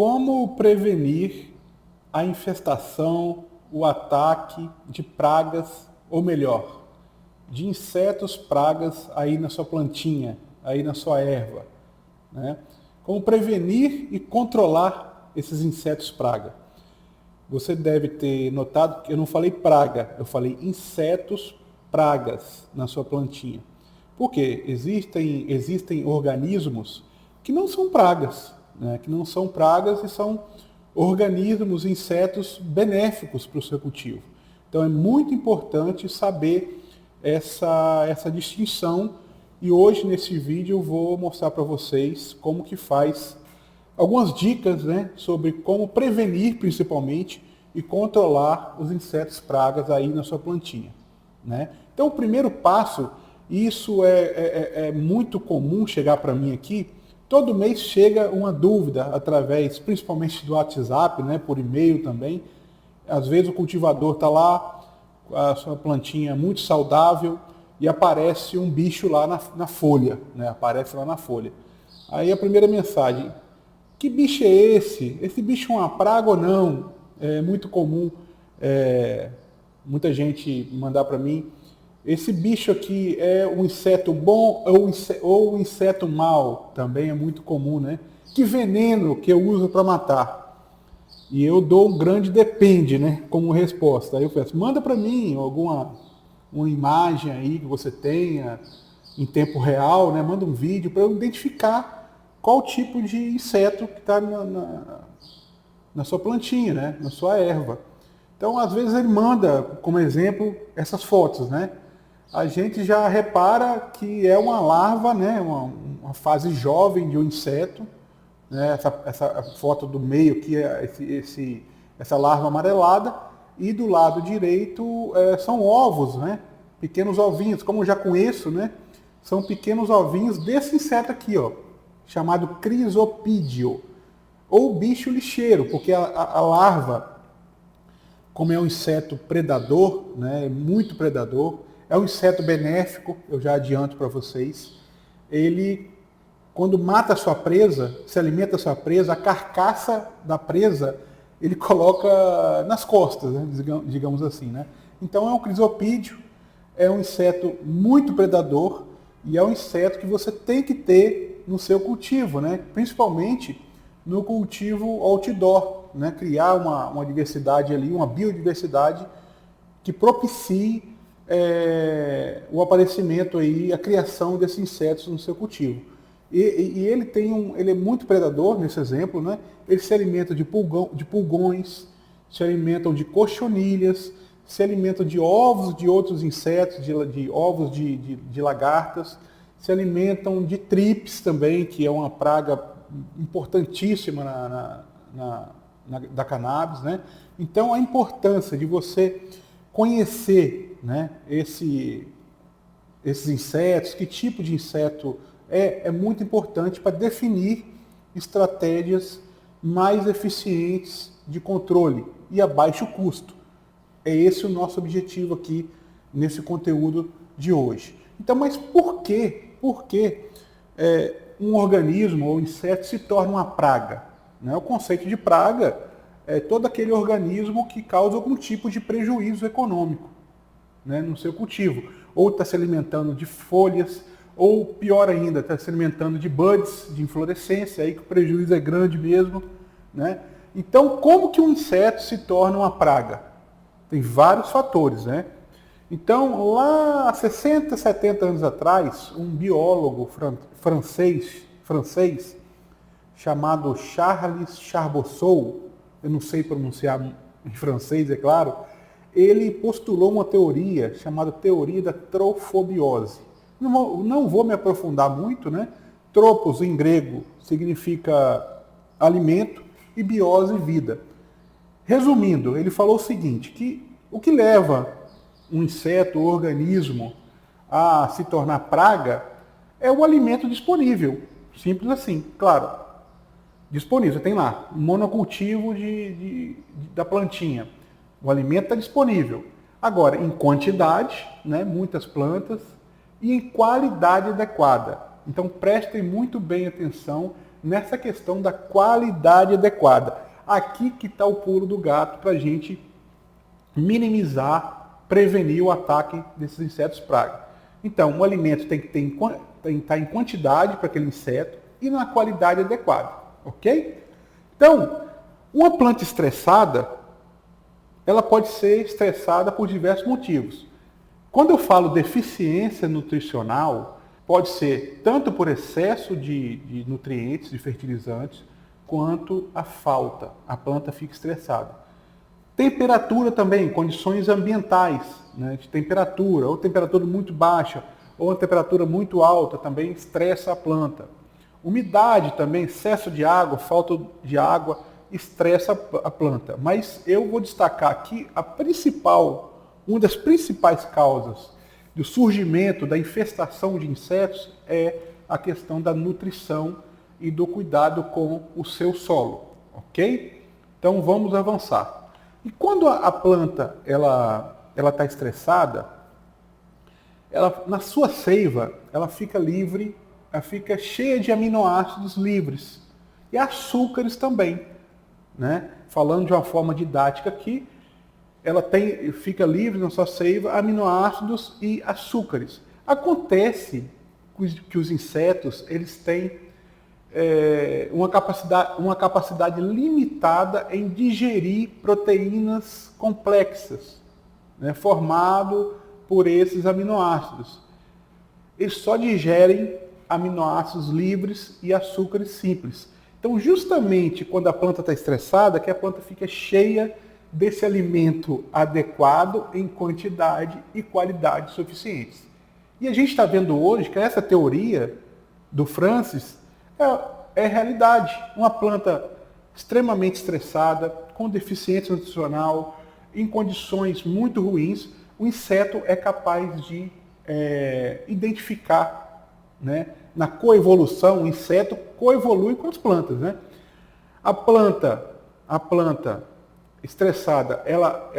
Como prevenir a infestação, o ataque de pragas, ou melhor, de insetos, pragas aí na sua plantinha, aí na sua erva, né? Como prevenir e controlar esses insetos praga. Você deve ter notado que eu não falei praga, eu falei insetos, pragas na sua plantinha. Por quê? Existem organismos que não são pragas, né? Que não são pragas e são organismos, insetos benéficos para o seu cultivo. Então é muito importante saber essa distinção, e hoje nesse vídeo eu vou mostrar para vocês como que faz algumas dicas, né, sobre como prevenir principalmente e controlar os insetos pragas aí na sua plantinha, né? Então o primeiro passo, isso é muito comum chegar para mim aqui, todo mês chega uma dúvida através principalmente do WhatsApp, né, por e-mail também. Às vezes o cultivador está lá, a sua plantinha muito saudável, e aparece um bicho lá na folha, né? Aparece lá na folha. Aí a primeira mensagem: que bicho é esse? Esse bicho é uma praga ou não? É muito comum muita gente mandar para mim: esse bicho aqui é um inseto bom ou um inseto mau? Também é muito comum, né? Que veneno que eu uso para matar? E eu dou um grande depende, né, como resposta. Aí eu peço: manda para mim uma imagem aí que você tenha em tempo real, né? Manda um vídeo para eu identificar qual tipo de inseto que está na sua plantinha, né? Na sua erva. Então, às vezes ele manda, como exemplo, essas fotos, né? A gente já repara que é uma larva, né? Uma fase jovem de um inseto, né? Essa foto do meio aqui é essa larva amarelada, e do lado direito são ovos, né? Pequenos ovinhos, como eu já conheço, né? São pequenos ovinhos desse inseto aqui, ó, chamado crisopídeo, ou bicho lixeiro, porque a larva, como é um inseto predador, né? Muito predador, é um inseto benéfico, eu já adianto para vocês. Ele, quando mata a sua presa, se alimenta a sua presa, a carcaça da presa ele coloca nas costas, né? Digamos assim, né? Então é um crisopídeo, é um inseto muito predador, e é um inseto que você tem que ter no seu cultivo, né? Principalmente no cultivo outdoor, né? Criar uma diversidade ali, uma biodiversidade que propicie o aparecimento aí, a criação desses insetos no seu cultivo. E ele é muito predador nesse exemplo, né? Ele se alimenta de pulgões, se alimentam de cochonilhas, se alimentam de ovos de outros insetos, de ovos de lagartas, se alimentam de trips também, que é uma praga importantíssima da cannabis, né? Então a importância de você conhecer, né, esses insetos, que tipo de inseto é muito importante para definir estratégias mais eficientes de controle e a baixo custo. É esse o nosso objetivo aqui nesse conteúdo de hoje. Então, mas por que um organismo ou inseto se torna uma praga? Né? O conceito de praga é todo aquele organismo que causa algum tipo de prejuízo econômico, né, no seu cultivo. Ou está se alimentando de folhas, ou pior ainda, está se alimentando de buds, de inflorescência, aí que o prejuízo é grande mesmo, né? Então, como que um inseto se torna uma praga? Tem vários fatores, né? Então, lá há 60, 70 anos atrás, um biólogo francês chamado Charles Charboissou, eu não sei pronunciar em francês, é claro, ele postulou uma teoria chamada teoria da trofobiose. Não vou me aprofundar muito, né? Tropos em grego significa alimento e biose, vida. Resumindo, ele falou o seguinte, que o que leva um inseto ou organismo a se tornar praga é o alimento disponível. Simples assim, claro. Disponível, tem lá, um monocultivo da plantinha. O alimento está disponível. Agora, em quantidade, né, muitas plantas, e em qualidade adequada. Então prestem muito bem atenção nessa questão da qualidade adequada. Aqui que está o pulo do gato para a gente minimizar, prevenir o ataque desses insetos praga. Então, o alimento tem que estar em quantidade para aquele inseto e na qualidade adequada, ok? Então, uma planta estressada, ela pode ser estressada por diversos motivos. Quando eu falo deficiência nutricional, pode ser tanto por excesso de nutrientes, de fertilizantes, quanto a falta. A planta fica estressada. Temperatura também, condições ambientais, né, de temperatura, ou temperatura muito baixa, ou uma temperatura muito alta também estressa a planta. Umidade também, excesso de água, falta de água, estressa a planta. Mas eu vou destacar aqui uma das principais causas do surgimento, da infestação de insetos é a questão da nutrição e do cuidado com o seu solo, ok? Então vamos avançar. E quando a planta ela está estressada, na sua seiva ela fica livre, ela fica cheia de aminoácidos livres e açúcares também, né? Falando de uma forma didática aqui, ela fica livre na sua seiva aminoácidos e açúcares. Acontece que os insetos eles têm uma capacidade limitada em digerir proteínas complexas, né, formado por esses aminoácidos. Eles só digerem aminoácidos livres e açúcares simples. Então, justamente quando a planta está estressada, que a planta fica cheia desse alimento adequado em quantidade e qualidade suficientes. E a gente está vendo hoje que essa teoria do Francis é realidade. Uma planta extremamente estressada, com deficiência nutricional, em condições muito ruins, o inseto é capaz de identificar, né? Na coevolução, o inseto coevolui com as plantas, né? A planta estressada, ela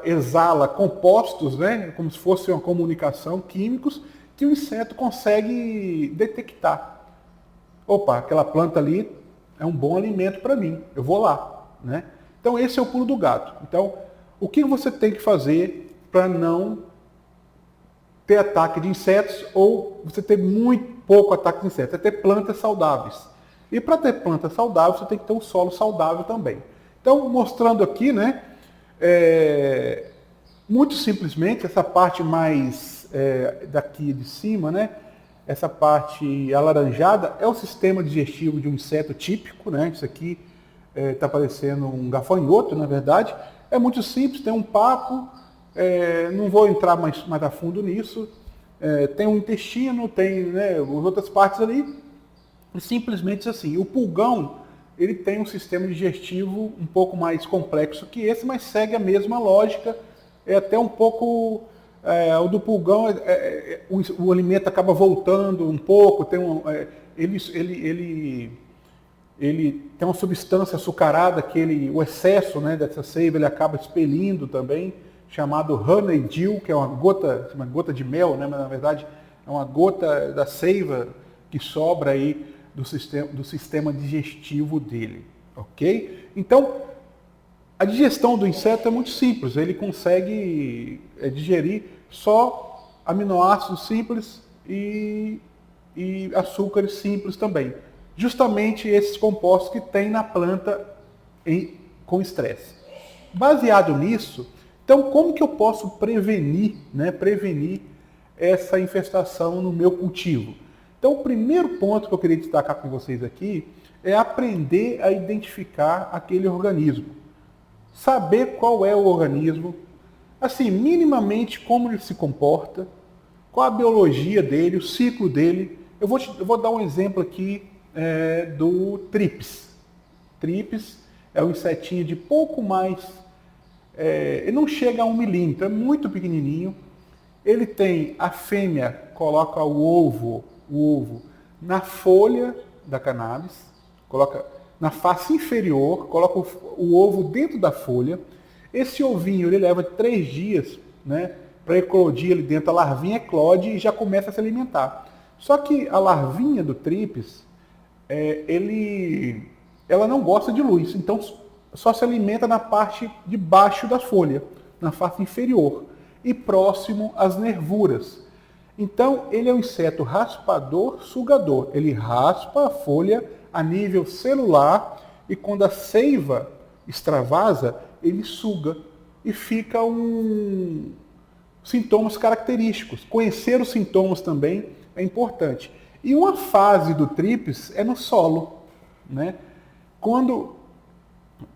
exala compostos, né? Como se fosse uma comunicação, químicos, que o inseto consegue detectar. Opa, aquela planta ali é um bom alimento para mim, eu vou lá, né? Então esse é o pulo do gato. Então, o que você tem que fazer para não ter ataque de insetos ou você ter muito pouco ataque de insetos? É ter plantas saudáveis. E para ter planta saudável, você tem que ter um solo saudável também. Então, mostrando aqui, né, muito simplesmente, essa parte mais daqui de cima, né, essa parte alaranjada é o sistema digestivo de um inseto típico, né? Isso aqui está parecendo um gafanhoto, na verdade. É muito simples, tem um papo, não vou entrar mais a fundo nisso. Tem um intestino, tem, né, as outras partes ali. E simplesmente assim, o pulgão, ele tem um sistema digestivo um pouco mais complexo que esse, mas segue a mesma lógica. É até um pouco... o do pulgão, o alimento acaba voltando um pouco, ele tem uma substância açucarada que o excesso, né, dessa seiva ele acaba expelindo também, chamado honeydew, que é uma gota de mel, né, mas na verdade é uma gota da seiva que sobra aí do sistema digestivo dele, ok? Então, a digestão do inseto é muito simples, ele consegue digerir só aminoácidos simples e açúcares simples também. Justamente esses compostos que tem na planta com estresse. Baseado nisso, então como que eu posso prevenir essa infestação no meu cultivo? Então o primeiro ponto que eu queria destacar com vocês aqui é aprender a identificar aquele organismo. Saber qual é o organismo, assim, minimamente como ele se comporta, qual a biologia dele, o ciclo dele. Eu vou dar um exemplo aqui do Trips. Trips é um insetinho de pouco mais, ele não chega a 1 milímetro, é muito pequenininho. Ele tem, a fêmea coloca o ovo na folha da cannabis, coloca na face inferior, coloca o ovo dentro da folha. Esse ovinho ele leva 3 dias, né, para eclodir ali dentro. A larvinha eclode e já começa a se alimentar. Só que a larvinha do Trips, ela não gosta de luz, então só se alimenta na parte de baixo da folha, na face inferior e próximo às nervuras. Então, ele é um inseto raspador, sugador. Ele raspa a folha a nível celular e quando a seiva extravasa, ele suga e fica sintomas característicos. Conhecer os sintomas também é importante. E uma fase do TRIPS é no solo, né? Quando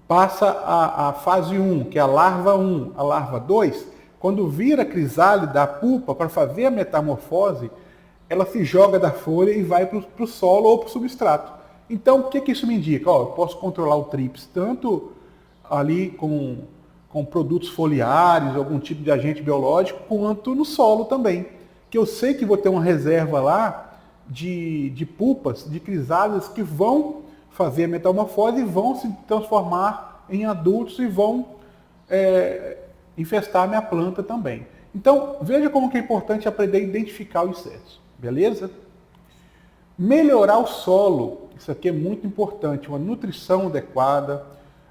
passa a fase 1, que é a larva 1, a larva 2, quando vira a crisálida, a pupa, para fazer a metamorfose, ela se joga da folha e vai para o solo ou para o substrato. Então, o que isso me indica? Eu posso controlar o TRIPS tanto ali com produtos foliares, algum tipo de agente biológico, quanto no solo também. Que eu sei que vou ter uma reserva lá de pupas, de crisálidas que vão fazer a metamorfose e vão se transformar em adultos e vão infestar a minha planta também. Então, veja como que é importante aprender a identificar os insetos, beleza? Melhorar o solo, isso aqui é muito importante, uma nutrição adequada,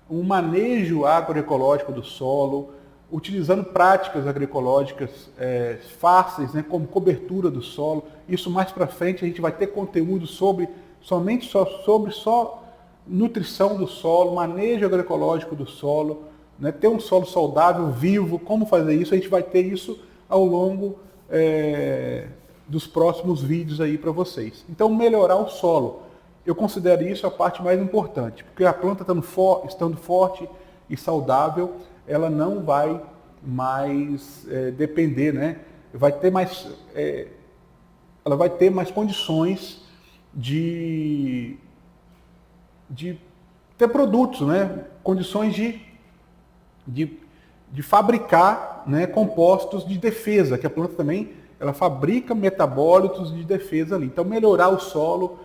um manejo agroecológico do solo, utilizando práticas agroecológicas fáceis, né, como cobertura do solo. Isso mais para frente a gente vai ter conteúdo sobre nutrição do solo, manejo agroecológico do solo, né, ter um solo saudável, vivo, como fazer isso, a gente vai ter isso ao longo dos próximos vídeos aí para vocês. Então, melhorar o solo, eu considero isso a parte mais importante, porque a planta estando forte e saudável, ela não vai mais depender, né? Ela vai ter mais condições de ter produtos, né? Condições de fabricar, né, compostos de defesa, que a planta também ela fabrica metabólitos de defesa ali. Então, melhorar o solo,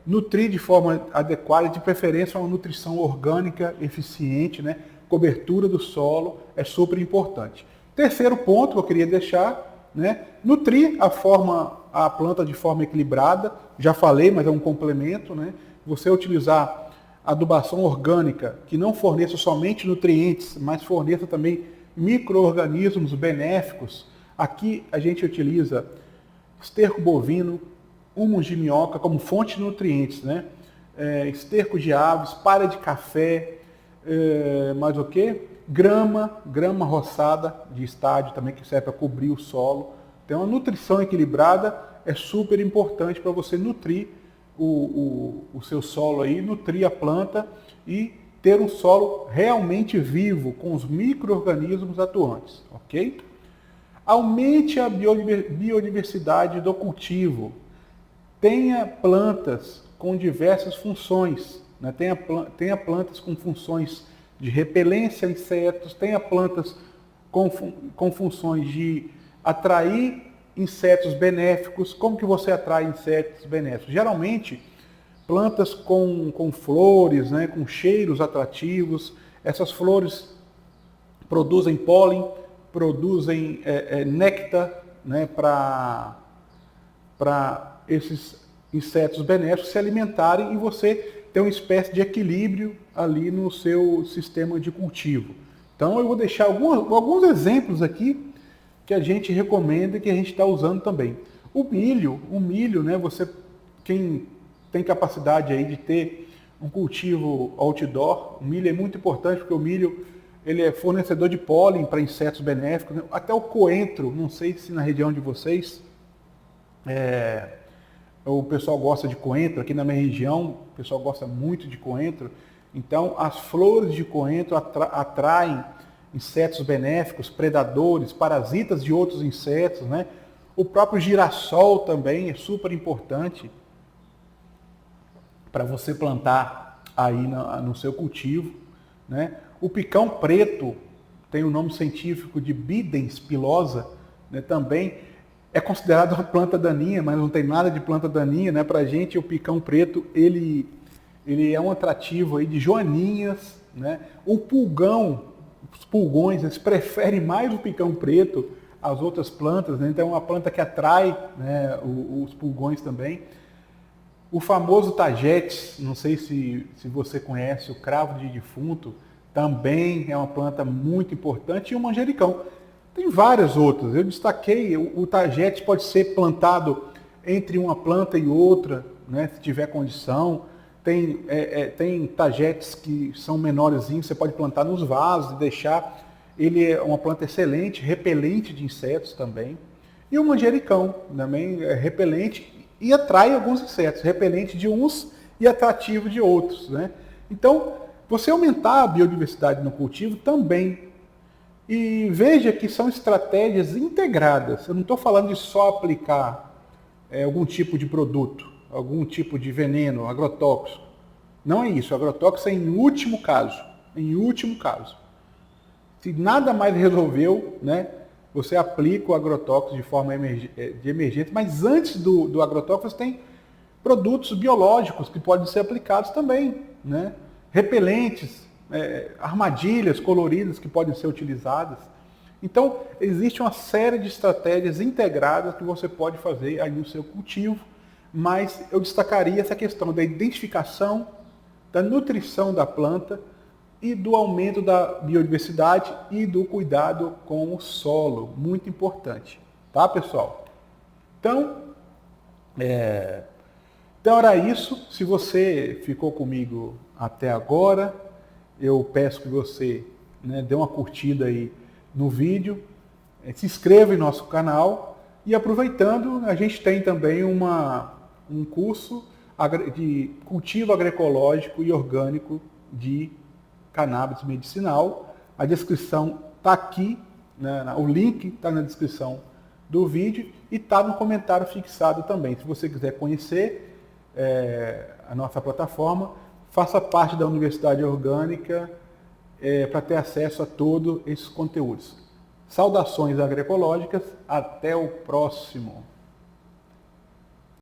nutrir de forma adequada, de preferência uma nutrição orgânica eficiente, né? Cobertura do solo é super importante. Terceiro ponto que eu queria deixar, né? Nutrir a planta de forma equilibrada. Já falei, mas é um complemento, né? Você utilizar adubação orgânica que não forneça somente nutrientes, mas forneça também micro-organismos benéficos. Aqui a gente utiliza esterco bovino, humus de minhoca como fonte de nutrientes, né? Esterco de aves, palha de café, mais o que? Grama roçada de estádio também, que serve para cobrir o solo. Então a nutrição equilibrada é super importante para você nutrir o seu solo aí, nutrir a planta e ter um solo realmente vivo, com os micro-organismos atuantes, ok? Aumente a biodiversidade do cultivo. Tenha plantas com diversas funções, né? Tenha plantas com funções de repelência a insetos, tenha plantas com funções de atrair insetos benéficos. Como que você atrai insetos benéficos? Geralmente, plantas com flores, né, com cheiros atrativos. Essas flores produzem pólen, produzem néctar, né, para esses insetos benéficos se alimentarem e você ter uma espécie de equilíbrio ali no seu sistema de cultivo. Então eu vou deixar alguns exemplos aqui que a gente recomenda e que a gente está usando também. O milho, né, quem tem capacidade aí de ter um cultivo outdoor, o milho é muito importante porque o milho ele é fornecedor de pólen para insetos benéficos, né? Até o coentro, não sei se na região de vocês o pessoal gosta de coentro, aqui na minha região o pessoal gosta muito de coentro, então as flores de coentro atraem insetos benéficos, predadores, parasitas de outros insetos, né? O próprio girassol também é super importante para você plantar aí no seu cultivo, né? O picão preto tem o nome científico de Bidens pilosa, né? Também é considerado uma planta daninha, mas não tem nada de planta daninha, né? Para a gente o picão preto ele é um atrativo aí de joaninhas, né? O pulgão, os pulgões, eles preferem mais o picão preto às outras plantas, né? Então é uma planta que atrai, né, os pulgões também. O famoso Tagetes, não sei se você conhece, o cravo de defunto, também é uma planta muito importante, e o manjericão. Tem várias outras. Eu destaquei, o Tagetes pode ser plantado entre uma planta e outra, né, se tiver condição. Tem Tagetes que são menorzinhos, você pode plantar nos vasos e deixar. Ele é uma planta excelente, repelente de insetos também. E o manjericão também é repelente e atrai alguns insetos, repelente de uns e atrativo de outros, né? Então, você aumentar a biodiversidade no cultivo também. E veja que são estratégias integradas. Eu não estou falando de só aplicar algum tipo de produto, algum tipo de veneno, agrotóxico. Não é isso. Agrotóxico é em último caso. Em último caso. Se nada mais resolveu, né, você aplica o agrotóxico de forma de emergente, mas antes do agrotóxico você tem produtos biológicos que podem ser aplicados também, né? Repelentes, armadilhas coloridas que podem ser utilizadas. Então, existe uma série de estratégias integradas que você pode fazer aí no seu cultivo, mas eu destacaria essa questão da identificação, da nutrição da planta e do aumento da biodiversidade e do cuidado com o solo, muito importante, tá, pessoal? Então era isso. Se você ficou comigo até agora, eu peço que você, né, dê uma curtida aí no vídeo, se inscreva em nosso canal e, aproveitando, a gente tem também um curso de cultivo agroecológico e orgânico de cannabis medicinal. A descrição está aqui, né, o link está na descrição do vídeo e está no comentário fixado também. Se você quiser conhecer a nossa plataforma, faça parte da Universidade Orgânica para ter acesso a todos esses conteúdos. Saudações agroecológicas, até o próximo!